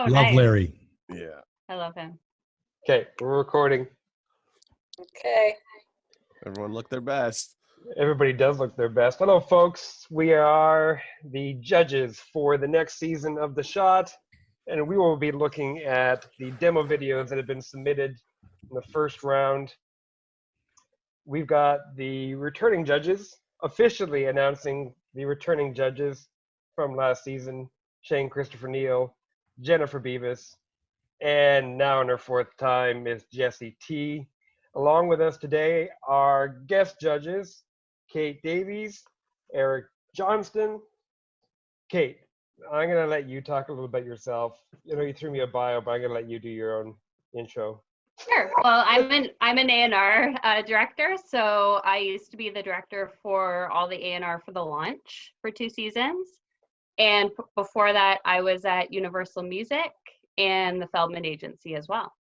Love nice. Larry. Yeah. I love him. Okay, we're recording. Okay. Everyone look their best. Everybody does look their best. Hello, folks. We are the judges for the next season of The Shot, and we will be looking at the demo videos that have been submitted in the first round. We've got the returning judges, officially announcing the returning judges from last season, Shane Christopher Neal, Jennifer Beavis, and now in her fourth time is Jessie T. Along with us today are guest judges, Kate Davies, Eric Johnston. Kate, I'm going to let you talk a little about yourself. You know, you threw me a bio, but I'm going to let you do your own intro. Sure. Well, I'm an A&R director, so I used to be the director for all the A&R for the launch for 2 seasons. And before that, I was at Universal Music and the Feldman Agency as well.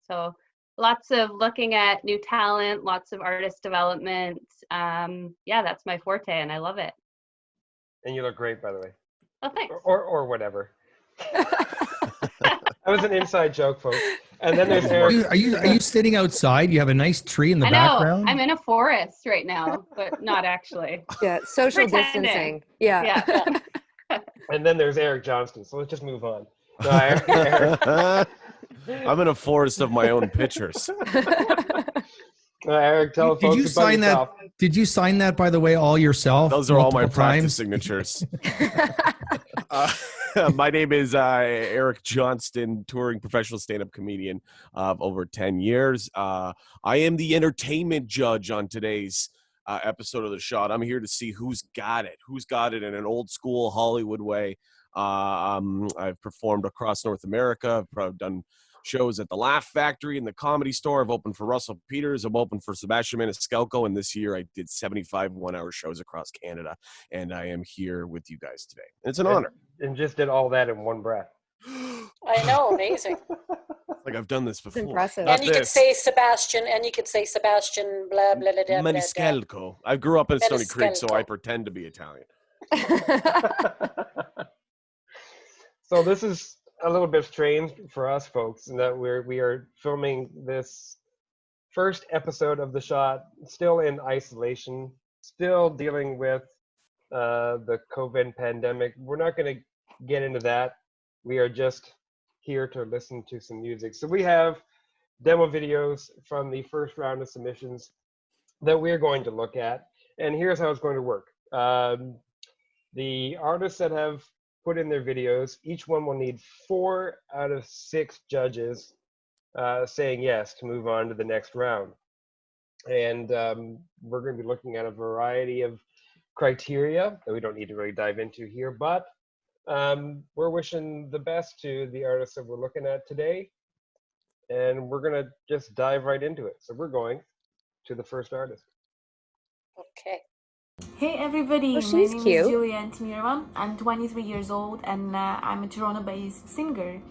So lots of looking at new talent, lots of artist development. Yeah, that's my forte, and I love it. And you look great, by the way. Oh, thanks. Or whatever. That was an inside joke, folks. And then there's Eric. Are you sitting outside? You have a nice tree in the I know. background? I'm in a forest right now, but not actually. Yeah, social Pretending. distancing. Yeah. And then there's Eric Johnston. So let's just move on. No, Eric. I'm in a forest of my own pictures. Eric, tell Did folks you about sign yourself. that? Did you sign that, by the way, all yourself? Those are all my multiple practice times? signatures. My name is Eric Johnston, touring professional stand-up comedian of over 10 years. I am the entertainment judge on today's episode of The Shot. I'm here to see who's got it in an old school Hollywood way. I've performed across North America. I've done shows at the Laugh Factory and the Comedy Store. I've opened for Russell Peters. I've opened for Sebastian Maniscalco. And this year I did 75 one-hour shows across Canada. And I am here with you guys today. It's an honor. And just did all that in one breath. I know, amazing. Like I've done this before. It's impressive. Not And you could this. say Sebastian, and you could say Sebastian, blah, blah, blah, blah, blah, blah. Maniscalco. I grew up in Stony Creek, so Maniscalco. I pretend to be Italian. So this is a little bit strange for us folks in that we are filming this first episode of The Shot still in isolation, still dealing with the COVID pandemic. We're not going to get into that. We are just here to listen to some music. So we have demo videos from the first round of submissions that we're going to look at. And here's how it's going to work. The artists that have put in their videos, each one will need 4 out of 6 judges saying yes to move on to the next round. And we're going to be looking at a variety of criteria that we don't need to really dive into here, but we're wishing the best to the artists that we're looking at today. And we're going to just dive right into it. So we're going to the first artist. Okay. Hey everybody, Oh, my she's name cute. is Julia Antimitrova. I'm 23 years old and I'm a Toronto-based singer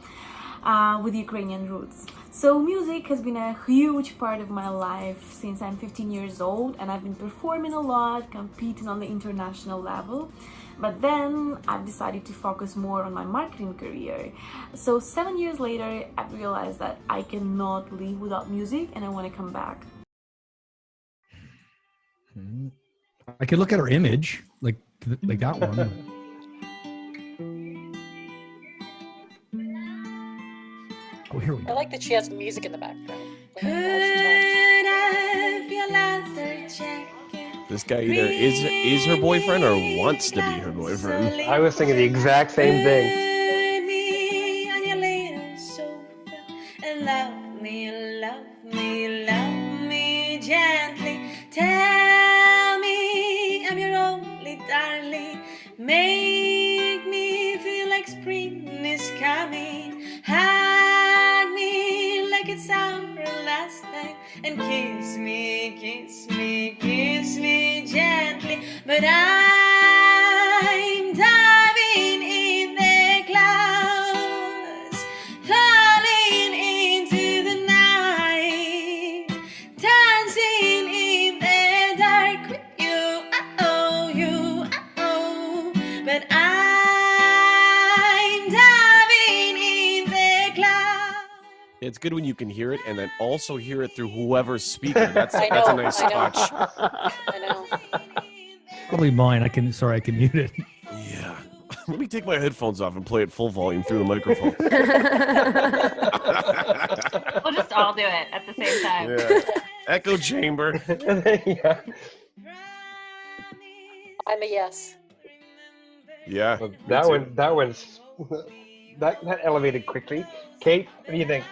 with Ukrainian roots. So music has been a huge part of my life since I'm 15 years old, and I've been performing a lot, competing on the international level. But then I've decided to focus more on my marketing career. So 7 years later, I've realized that I cannot live without music and I want to come back. I could look at her image, like that one. Oh, here we I go. like that she has music in the background. This guy either is her boyfriend or wants to be her boyfriend. I was thinking the exact same thing. Gently. Tell me I'm your only darling. Make me feel like spring is coming. Hug me like it's our last time. And kiss me, kiss me, kiss me gently. But I'm diving in the clouds, falling into the night, dancing in the dark with you, but I'm diving in It's good when you can hear it and then also hear it through whoever's speaker. That's I a know, nice I know. touch. I know. Probably mine. I can mute it. Yeah. Let me take my headphones off and play it full volume through the microphone. We'll just all do it at the same time. Yeah. Echo chamber. Yeah. I'm a yes. Yeah. Well, me too. that elevated quickly. Kate, what do you think?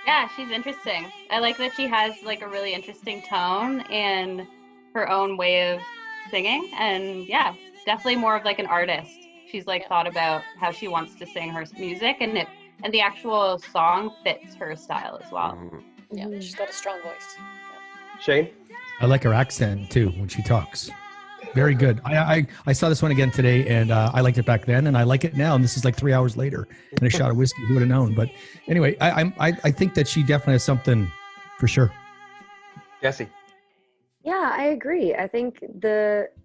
Yeah, she's interesting. I like that she has like a really interesting tone and her own way of singing. And yeah, definitely more of like an artist. She's like thought about how she wants to sing her music, and the actual song fits her style as well. Mhm. Yeah, she's got a strong voice. Shane? I like her accent too when she talks. Very good. I saw this one again today, and I liked it back then, and I like it now. And this is like 3 hours later, and a shot of whiskey. Who would have known? But anyway, I think that she definitely has something for sure. Jesse? Yeah, I agree. I think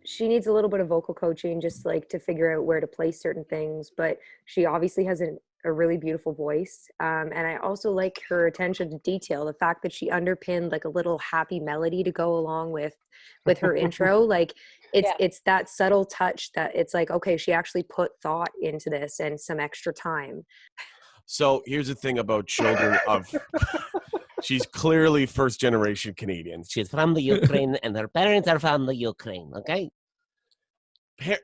she needs a little bit of vocal coaching, just like to figure out where to place certain things. But she obviously has a really beautiful voice, and I also like her attention to detail. The fact that she underpinned like a little happy melody to go along with her intro, like it's that subtle touch that it's like, okay, she actually put thought into this and some extra time. So here's the thing about children of. She's clearly first generation Canadian. She's from the Ukraine and her parents are from the Ukraine, okay?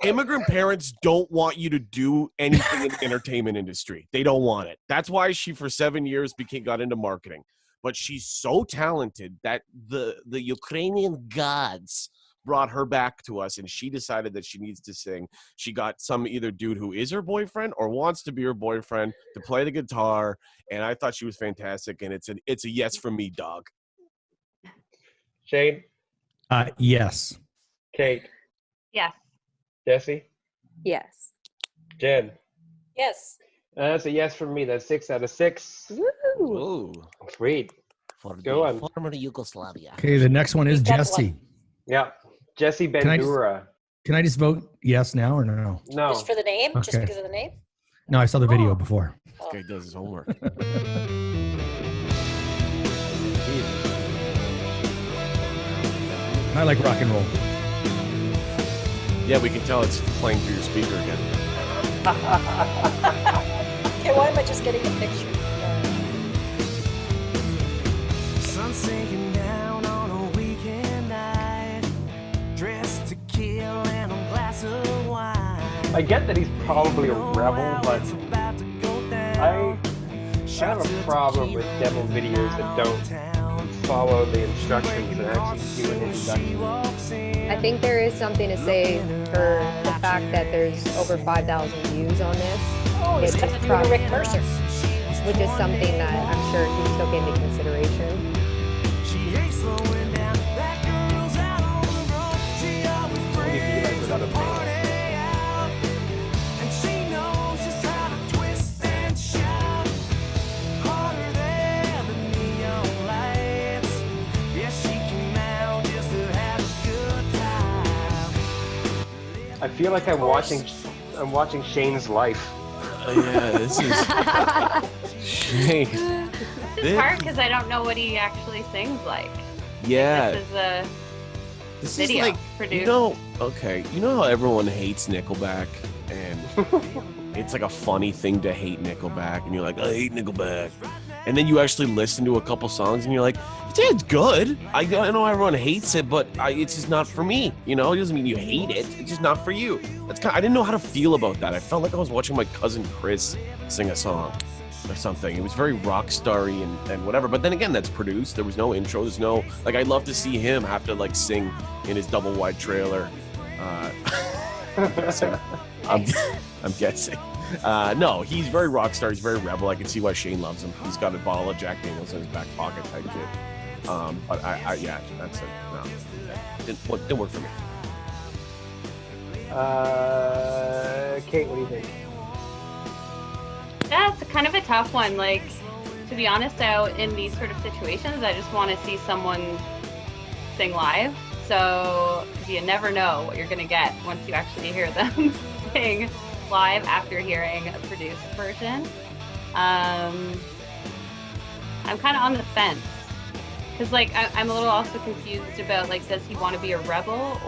Immigrant parents don't want you to do anything in the entertainment industry. They don't want it. That's why she, for 7 years, got into marketing. But she's so talented that the Ukrainian gods brought her back to us, and she decided that she needs to sing. She got some either dude who is her boyfriend or wants to be her boyfriend to play the guitar, and I thought she was fantastic, and it's a yes from me, dog. Shane? Yes. Kate? Yes. Jesse? Yes. Jen? Yes. That's a yes from me. That's 6 out of 6. Woo! Ooh. Sweet. For Go on. former Yugoslavia. Okay, the next one is We've got Jessie. Yeah. Jesse Can I just- Bandura. Can I just vote yes now or no? No. Just for the name? Just Okay. because of the name? No, I saw the video before. This guy does his homework. I like rock and roll. Yeah, we can tell it's playing through your speaker again. Okay, why am I just getting the picture? Sun sinking down on a weekend night, dressed to kill and a glass of wine. I get that he's probably a rebel, but I have a problem with demo videos that don't follow the instructions and actually do an introduction. I think there is something to say for the fact that there's over 5,000 views on this. Oh, he's Which kind is of doing a prob- Rick Mercer. which is something that I'm sure he took into consideration. She ain't slowing down. That girl's out on the road. She always What do you feel like brings without the a band? party out. And she knows just how to twist and shout. Harder than the neon lights. Yeah, she came out just to have a good time. I feel like I'm watching Shane's life. Yeah, this is Shane. This is hard because I don't know what he actually sings like. Yeah, This is a this video is like produced. you know how everyone hates Nickelback, and it's like a funny thing to hate Nickelback, and you're like, I hate Nickelback, and then you actually listen to a couple songs, and you're like, it's good. I know everyone hates it, but it's just not for me. You know, it doesn't mean you hate it. It's just not for you. I didn't know how to feel about that. I felt like I was watching my cousin Chris sing a song or something. It was very rock starry and whatever. But then again, that's produced. There was no intro. There's no, like, I'd love to see him have to like sing in his double wide trailer. I'm guessing. No, he's very rock star. He's very rebel. I can see why Shane loves him. He's got a bottle of Jack Daniels in his back pocket type kid. But yeah, that's it. No, didn't work for me. Kate, what do you think? Yeah, it's kind of a tough one. Like, to be honest, out in these sort of situations, I just want to see someone sing live. So, 'cause you never know what you're going to get once you actually hear them sing live after hearing a produced version. I'm kind of on the fence. Because, like, I'm a little also confused about, like, does he want to be a rebel,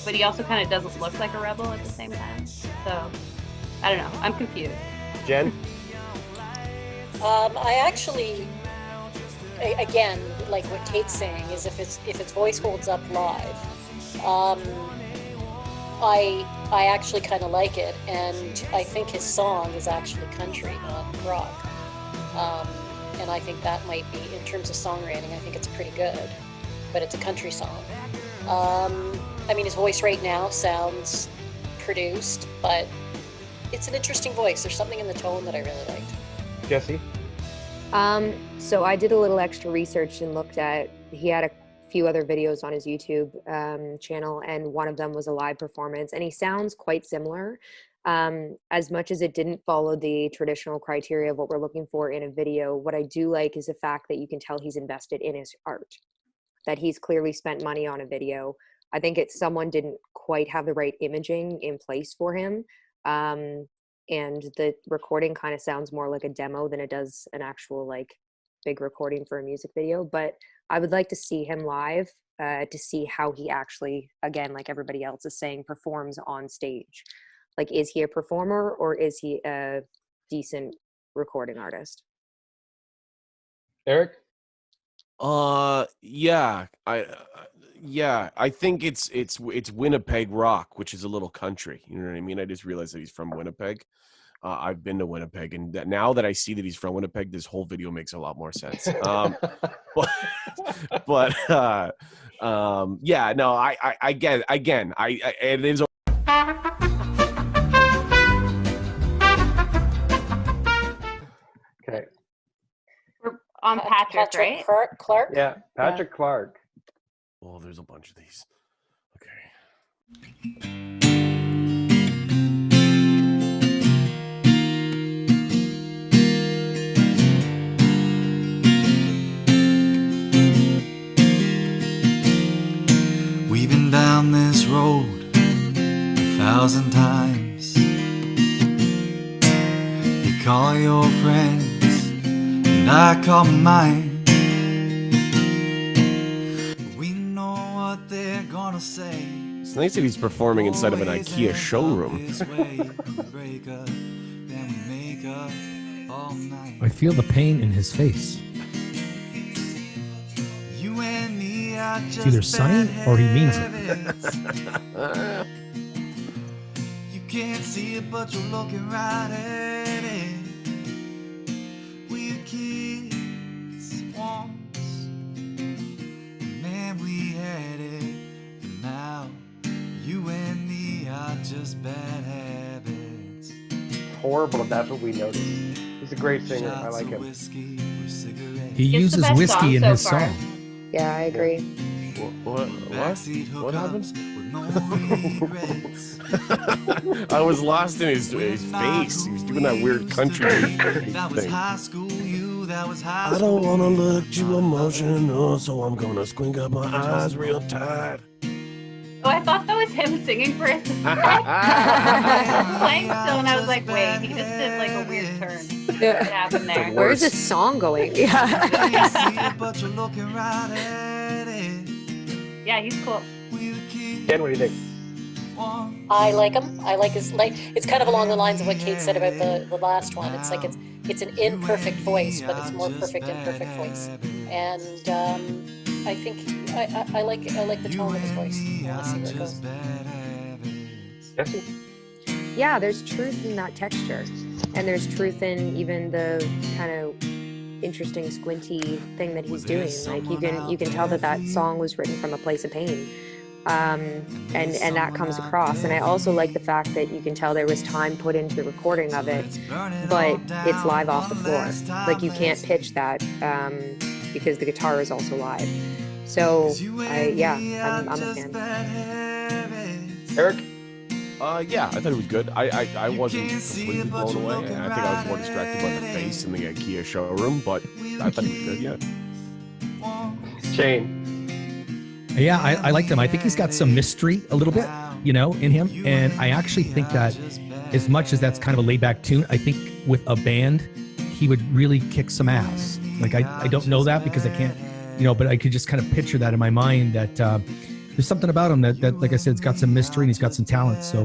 but he also kind of doesn't look like a rebel at the same time. So, I don't know. I'm confused. Jen? I actually, again, like what Kate's saying, is if its voice holds up live, I actually kind of like it, and I think his song is actually country, not rock. And I think that might be, in terms of songwriting, I think it's pretty good, but it's a country song. I mean, his voice right now sounds produced, but it's an interesting voice. There's something in the tone that I really liked. Jessie? So I did a little extra research and looked at, he had a few other videos on his YouTube channel, and one of them was a live performance, and he sounds quite similar. As much as it didn't follow the traditional criteria of what we're looking for in a video, what I do like is the fact that you can tell he's invested in his art, that he's clearly spent money on a video. I think someone didn't quite have the right imaging in place for him. And the recording kind of sounds more like a demo than it does an actual like big recording for a music video. But I would like to see him live to see how he actually, again, like everybody else is saying, performs on stage. Like, is he a performer or is he a decent recording artist? Eric? Yeah, I think it's Winnipeg rock, which is a little country. You know what I mean? I just realized that he's from Winnipeg. I've been to Winnipeg, and now that I see that he's from Winnipeg, this whole video makes a lot more sense. Yeah, no, I get it. Again, it is. Okay. We're on Patrick, right? Clark? Yeah, Patrick Clark. Oh, there's a bunch of these. Okay. We've been down this road 1,000 times. You call your friends and I call mine. We know what they're gonna say. It's nice that he's performing inside of an IKEA showroom. I feel the pain in his face. It's either sunny or he means it. You can't see it, but you're looking right at it. We were kids once, and then we had it. But now you and me are just bad habits. Horrible if that's what we noticed. He's a great singer. I like him. He uses whiskey in his song. Yeah, I agree. What happened? I was lost in his face. He was doing that weird country thing. I don't want to look too emotional, so I'm gonna squint up my eyes real tight. Oh, I thought that was him singing for his playing still, and I was like, wait, he just did like a weird turn. What happened there? Where's this song going? Yeah. Yeah, he's cool. Ken, what do you think? I like him. I like his, like, it's kind of along the lines of what Kate said about the last one. It's like it's an imperfect voice, but it's more perfect imperfect voice. And I think I like the tone of his voice. I want to see where it goes. Jessie? Yeah, there's truth in that texture, and there's truth in even the kind of interesting squinty thing that he's doing. Like you can tell that song was written from a place of pain, and that comes across. And I also like the fact that you can tell there was time put into the recording of it, but it's live off the floor. Like you can't pitch that because the guitar is also live. So I'm a fan. Eric? Yeah, I thought it was good. I wasn't completely blown away. I think I was more distracted by the face in the IKEA showroom, but I thought it was good, yeah. Shane? Yeah, I liked him. I think he's got some mystery a little bit, in him. And I actually think that as much as that's kind of a laid back tune, I think with a band, he would really kick some ass. Like I don't know that because I can't, but I could just kind of picture that in my mind that there's something about him that, like I said, it's got some mystery and he's got some talent. So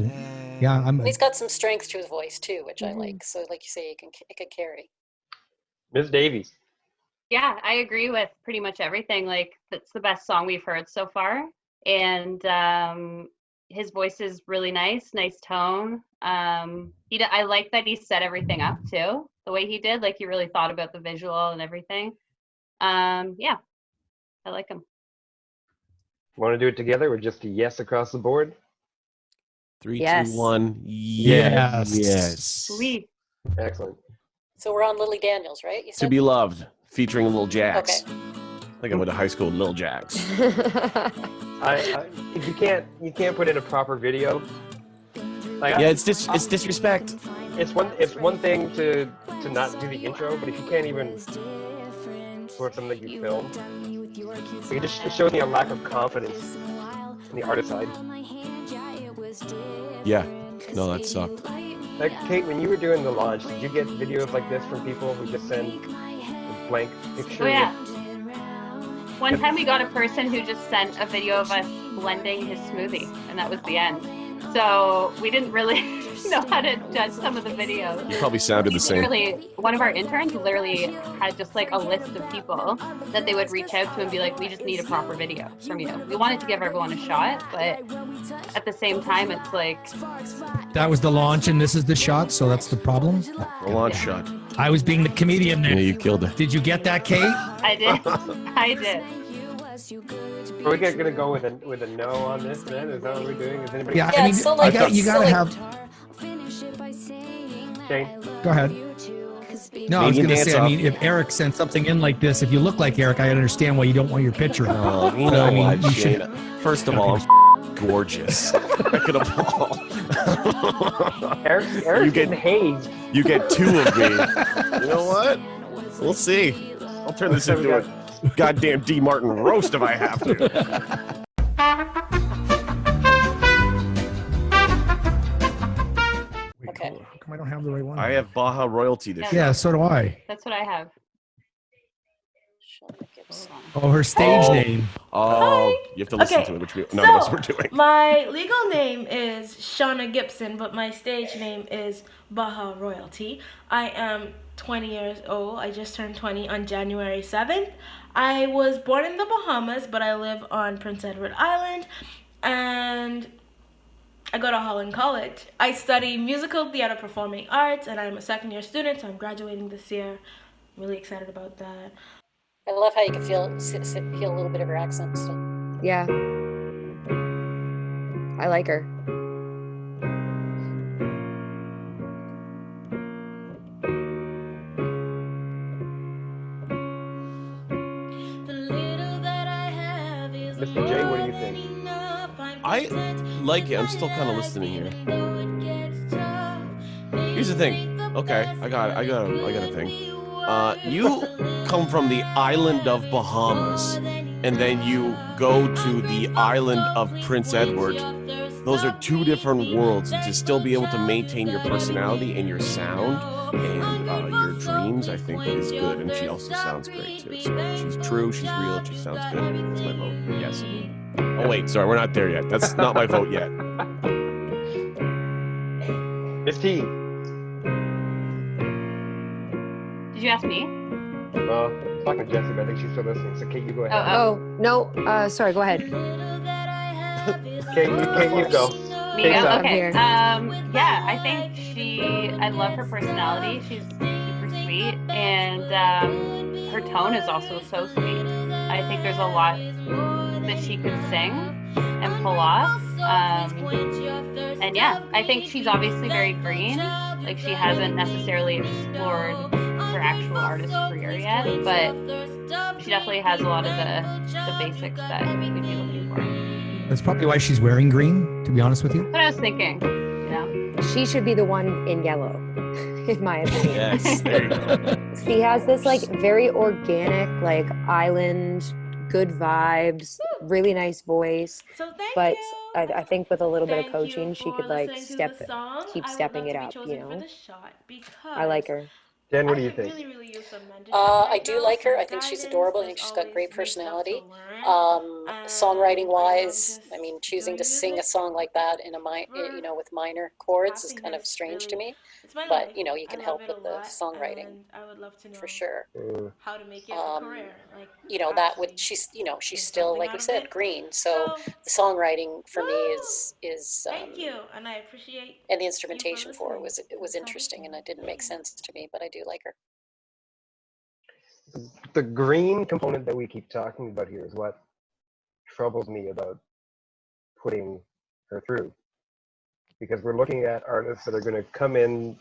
yeah, He's got some strength to his voice too, which I like. So like you say, it can carry. Ms. Davies. Yeah, I agree with pretty much everything. Like, that's the best song we've heard so far. And his voice is really nice tone. I like that he set everything up too, the way he did. Like, he really thought about the visual and everything. Yeah, I like him. Want to do it together or just a yes across the board? 3, Yes. 2, 1. Yes. Yes. Sweet. Excellent. So we're on Lily Daniels, right? You To said? Be Loved, featuring Lil Jax. Okay. I think I went to high school with Lil Jax. If you can't put in a proper video. Like, Yeah, it's disrespect. It's one thing to not do the intro, but if you can't even put something that you filmed, it shows me a lack of confidence in the artist side. Yeah. No, that sucked. Like, Kate, when you were doing the launch, did you get videos like this from people who just send a blank picture? Oh, yeah. One time we got a person who just sent a video of us blending his smoothie, and that was the end. So we didn't really know how to judge some of the videos. You probably sounded the same. Literally, one of our interns literally had just like a list of people that they would reach out to and be like, we just need a proper video from you. We wanted to give everyone a shot, but at the same time, it's like... That was the launch and this is the shot, so that's the problem. The launch shot. I was being the comedian there. Yeah, you killed it. Did you get that, Kate? I did. I did. Are we gonna go with a no on this then? Is that what we're doing? Is anybody? Yeah, Yeah, I mean, it's so like- you gotta so like- have. Shane? Go ahead. No, I was Maybe going to dance say, I off. mean, if Eric sent something in like this, if you look like Eric, I understand why you don't want your picture up. Oh, you But, know I mean, what, you should- Shane? First of all, I'm gorgeous. Second of all, Eric's You get- getting hazed. you get 2 of me. You know what? We'll see. I'll turn this into a goddamn D. Martin roast if I have to. Wait, Okay. How come I don't have the right one? I have Baja royalty this year. Yeah, so do I. That's what I have. Shawna Gibson. Oh, her stage Oh. name. Oh, you have to listen Okay, to it, which none of us were doing. My legal name is Shawna Gibson, but my stage name is Baja Royalty. I am 20 years old. I just turned 20 on January 7th. I was born in the Bahamas, but I live on Prince Edward Island, and I go to Holland College. I study musical theater performing arts, and I'm a second-year student, so I'm graduating this year. I'm really excited about that. I love how you can feel a little bit of her accent still. Yeah. I like her. Mr. J, what do you think? I like it. I'm still kind of listening here. Here's the thing. Okay, I got a thing. You come from the island of Bahamas, and then you go to the island of Prince Edward. Those are 2 different worlds. And to still be able to maintain your personality and your sound and your dreams, I think is good. And she also sounds great too. So she's true, she's real, she sounds good. That's my vote. Yes. Oh wait, sorry, we're not there yet. That's not my vote yet. Miss T. Did you ask me? Well, I'm talking to Jessie, but I think she's still listening. So Kate, you go ahead. Oh. Oh, no. Sorry, go ahead. Kate, you go. Me Kate's go? up. Okay. Here. Yeah, I think I love her personality. She's super sweet, and her tone is also so sweet. I think there's a lot that she could sing and pull off. And yeah, I think she's obviously very green. Like, she hasn't necessarily explored her actual artist career yet, but she definitely has a lot of the basics that we'd be looking for. That's probably why she's wearing green, to be honest with you. What I was thinking, you know. She should be the one in yellow, in my opinion. Yes, there you go. She has this like very organic, like island, good vibes, really nice voice. So thank But you. I think with a little bit of Thank coaching, you she for could like listening to the song. keep I would stepping love it to be up, chosen you for know? the shot I like because her. Jen, what do I you could think? really use some mentorship I right do now, like her. some I think she's guidance. adorable. I There's think she's got always great great stuff to personality. learn. Songwriting And I love wise, I just mean, choosing to doing sing a music song like that in for with minor chords is kind of happiness, strange to really. me. It's my But, life. you I can love help it a with the lot, songwriting and I would love to for know sure. how to make it a Um, career. Like, that would, actually she's make still, something like we out of said, it. green. So So, the songwriting for me woo! is Thank you, and I appreciate and the you for instrumentation for it listening was to this interesting, and audition. it didn't make sense to me, but I do like her. The green component that we keep talking about here is what troubles me about putting her through, because we're looking at artists that are going to come in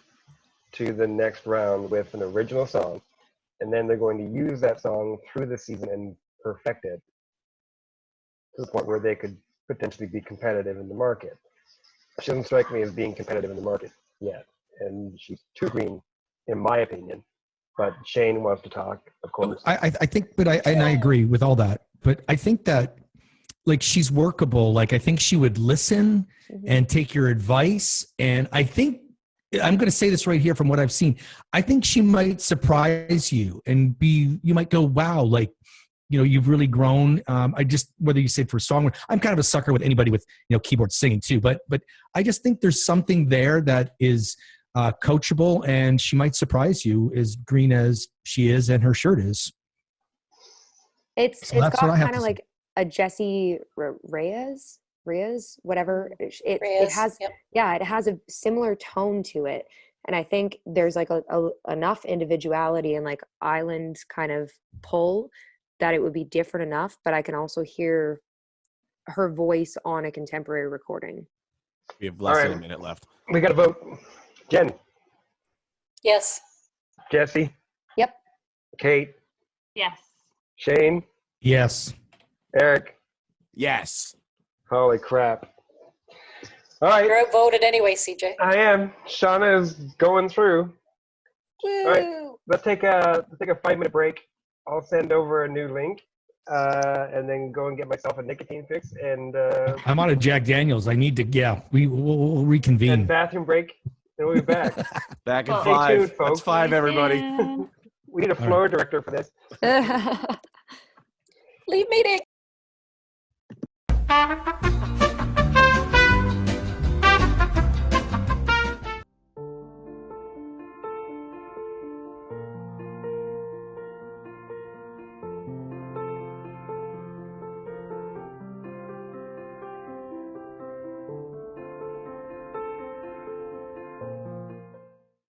to the next round with an original song, and then they're going to use that song through the season and perfect it to the point where they could potentially be competitive in the market. She doesn't strike me as being competitive in the market yet, and she's too green, in my opinion. But Shane wants to talk, of course. I think, but I agree with all that. But I think that like she's workable. Like I think she would listen and take your advice. And I think I'm going to say this right here from what I've seen. I think she might surprise you and you might go, wow, like, you've really grown. Whether you say for song, I'm kind of a sucker with anybody with, keyboard singing too, but I just think there's something there that is coachable, and she might surprise you as green as she is and her shirt is. It's So that's what I got have kind to of say. like a Jessie Reyes, whatever. It Reyes, has, yep. yeah, it has a similar tone to it, and I think there's like a enough individuality and like island kind of pull that it would be different enough. But I can also hear her voice on a contemporary recording. We have less All than a right. minute left. We got to vote. Jen, Yes. Jessie, Yep. Kate, Yes. Shane, Yes. Eric. Yes. Holy crap. All right. You're outvoted anyway, CJ. I am. Shawna is going through. Woo! All right. Let's take a 5-minute break. I'll send over a new link, and then go and get myself a nicotine fix and I'm on a Jack Daniels. I need to, we'll reconvene. bathroom break, and we'll be back. Back at Stay 5. tuned, That's folks. 5, everybody. We need a floor director for this. Leave meeting.